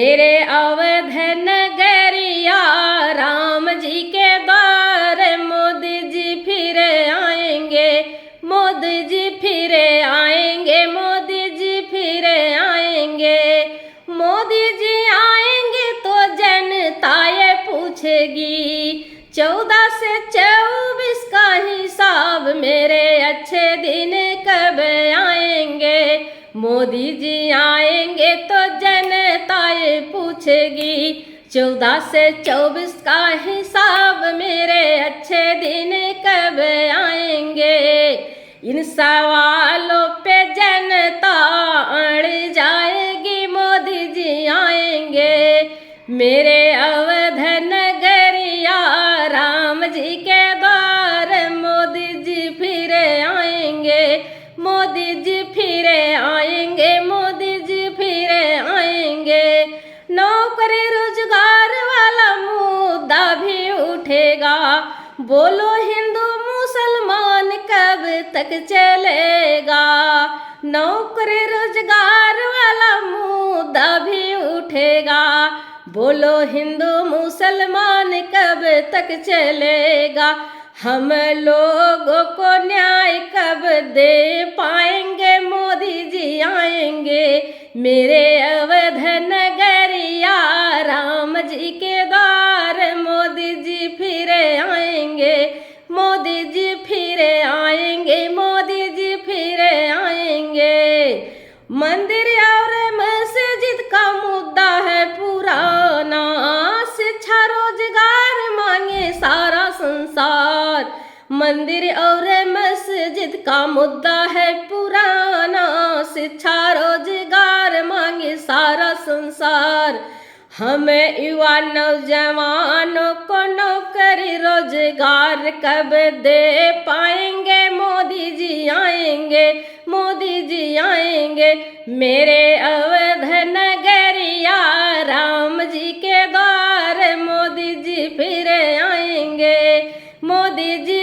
मेरे अवध नगरिया राम जी के द्वार मोदी जी फिर आएंगे, मोदी जी फिर आएंगे, मोदी जी फिर आएंगे। मोदी जी आएंगे तो जनता ये पूछेगी 14 से 24 का हिसाब मेरे अच्छे दिन कब आएंगे। मोदी जी आएंगे तो जनता ये पूछेगी 14 से 24 का हिसाब मेरे अच्छे दिन कब आएंगे। इन सवालों पे जनता अड़ जाएगी, मोदी जी आएंगे। मेरे अवध नगरिया राम जी के द्वार मोदी जी फिर आएंगे, मोदी जी फिर आएंगे, मोदी जी फिर आएंगे। नौकरी रोजगार वाला मुद्दा भी उठेगा, बोलो हिंदू मुसलमान कब तक चलेगा। नौकरी रोजगार वाला मुद्दा भी उठेगा, बोलो हिंदू मुसलमान कब तक चलेगा। हम लोगों को न्याय कब दे पाएंगे, मोदी जी आएंगे। मेरे अवध नगरिया राम जी के द्वार मोदी जी फिर आएंगे, मोदी जी फिर आएंगे, मोदी जी फिर आएंगे। मंदिर और मस्जिद का मुद्दा है पुराना, शिक्षा रोजगार मांगे सारा संसार। मंदिर और मस्जिद का मुद्दा है पुराना, शिक्षा रोजगार मांगे सारा संसार। हमें युवा नौजवानों को नौकरी रोजगार कब दे पाएंगे, मोदी जी आएंगे, मोदी जी आएंगे। मेरे अवध नगरिया राम जी के द्वार मोदी जी फिर आएंगे, मोदी जी